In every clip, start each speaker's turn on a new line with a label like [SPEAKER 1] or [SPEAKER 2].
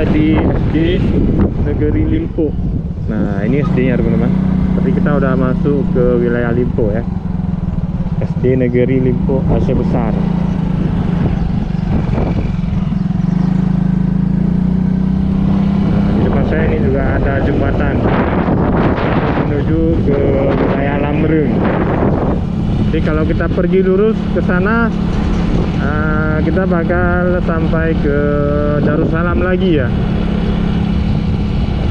[SPEAKER 1] berada di SD Negeri Limpo. Nah, ini SD-nya teman-teman. Tapi kita udah masuk ke wilayah Limpo ya. SD Negeri Limpo Aceh Besar. Nah, di depan saya ini juga ada jembatan menuju ke wilayah Lamreng. Jadi kalau kita pergi lurus ke sana, kita bakal sampai ke Darussalam lagi ya.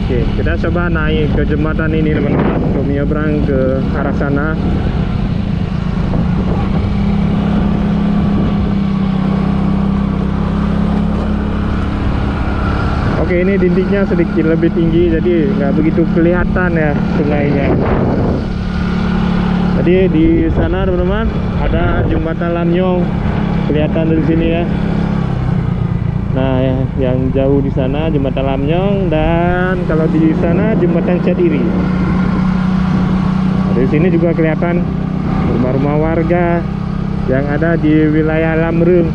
[SPEAKER 1] Oke, kita coba naik ke jembatan ini teman-teman untuk menyeberang ke arah sana. Oke, ini dindingnya sedikit lebih tinggi, jadi nggak begitu kelihatan ya sungainya. Jadi di sana teman-teman ada jembatan Lamnyong, kelihatan dari sini ya. Nah, yang jauh di sana jembatan Lamnyong, dan kalau di sana jembatan Cadiri. Nah, dari sini juga kelihatan rumah-rumah warga yang ada di wilayah Lamreng.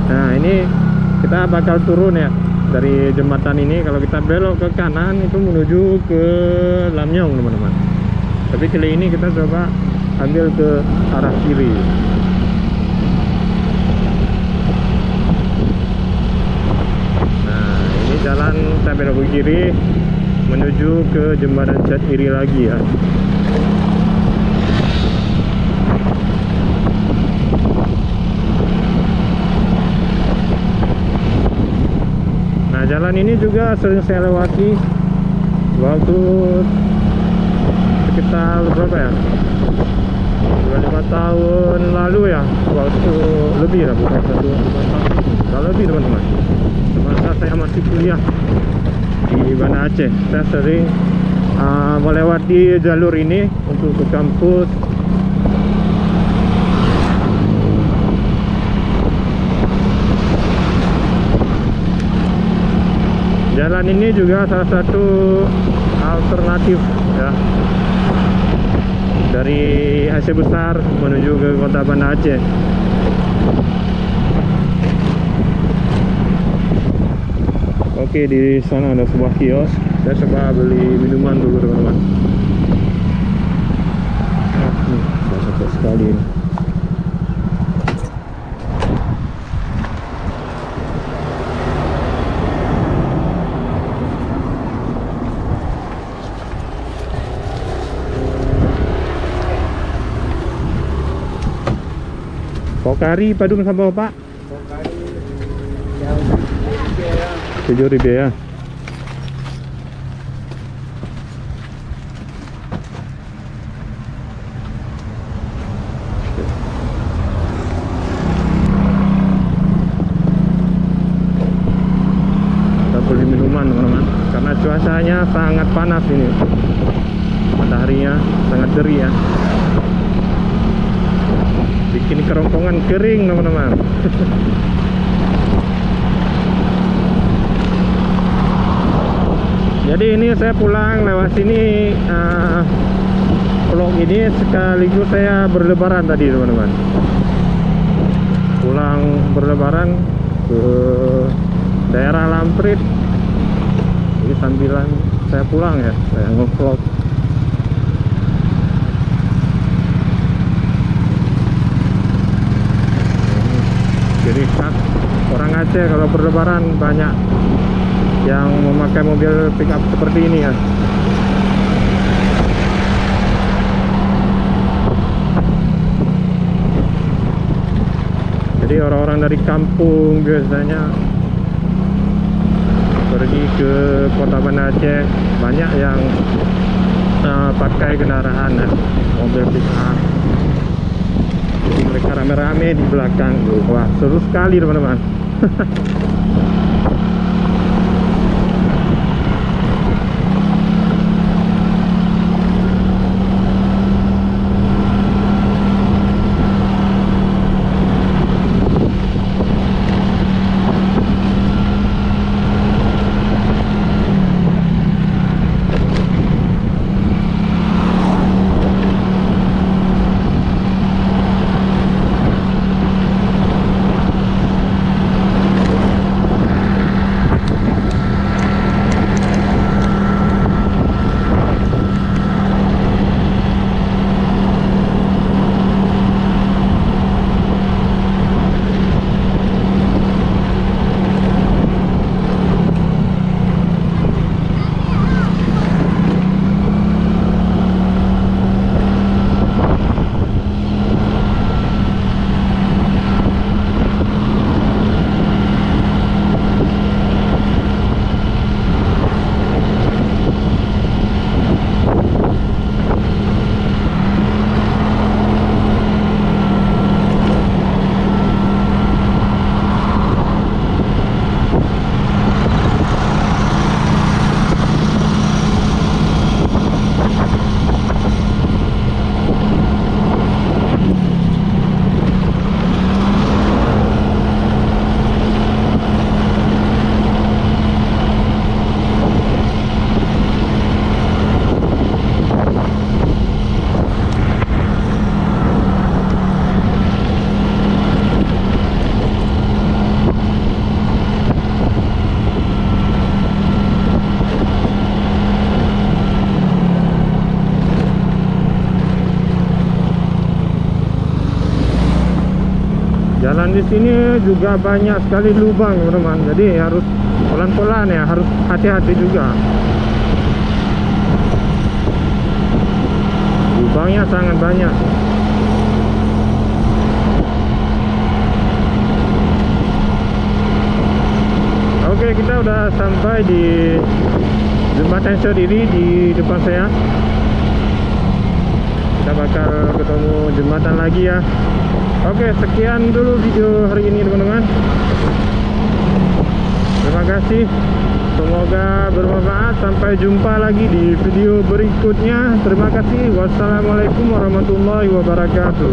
[SPEAKER 1] Nah, ini kita bakal turun ya dari jembatan ini. Kalau kita belok ke kanan itu menuju ke Lamnyong teman-teman. Tapi kali ini kita coba ambil ke arah kiri. Nah, ini jalan saya belok ke kiri menuju ke jembatan Cadiri lagi ya. Nah, jalan ini juga sering saya lewati waktu sekitar berapa ya, 25 tahun lalu ya, waktu lebih lah, bukan 1 tahun, kalau lebih teman-teman, semasa saya masih kuliah di Banda Aceh. Saya sering melewati jalur ini untuk ke kampus. Jalan ini juga salah satu alternatif ya dari Aceh Besar menuju ke kota Banda Aceh. Oke, di sana ada sebuah kios. Saya coba beli minuman dulu teman-teman. Nih, saya suka sekali ini. Pokari Padung sama Pak?
[SPEAKER 2] Pokari yang
[SPEAKER 1] 7.000 ya. Kita beli minuman teman-teman, karena cuacanya sangat panas ini, mataharinya sangat terik ya, bikin kerongkongan kering teman-teman. Jadi ini saya pulang lewat sini, vlog ini sekaligus saya berlebaran tadi teman-teman. Pulang berlebaran ke daerah Lamprit. Jadi sambilan saya pulang ya, saya nge-vlog. Jadi khas orang Aceh kalau berlebaran banyak yang memakai mobil pickup seperti ini ya. Jadi orang-orang dari kampung biasanya pergi ke kota Banda Aceh, banyak yang pakai kendaraan ya, mobil pickup. Jadi mereka rame-rame di belakang. Wah, seru sekali teman-teman. di sini juga banyak sekali lubang teman-teman, jadi harus pelan-pelan ya, harus hati-hati juga. Lubangnya sangat banyak. Oke, kita udah sampai di jembatan Syariri di depan saya. Kita bakal ketemu jembatan lagi ya. Oke, sekian dulu video hari ini teman-teman. Terima kasih. Semoga bermanfaat. Sampai jumpa lagi di video berikutnya. Terima kasih. Wassalamualaikum warahmatullahi wabarakatuh.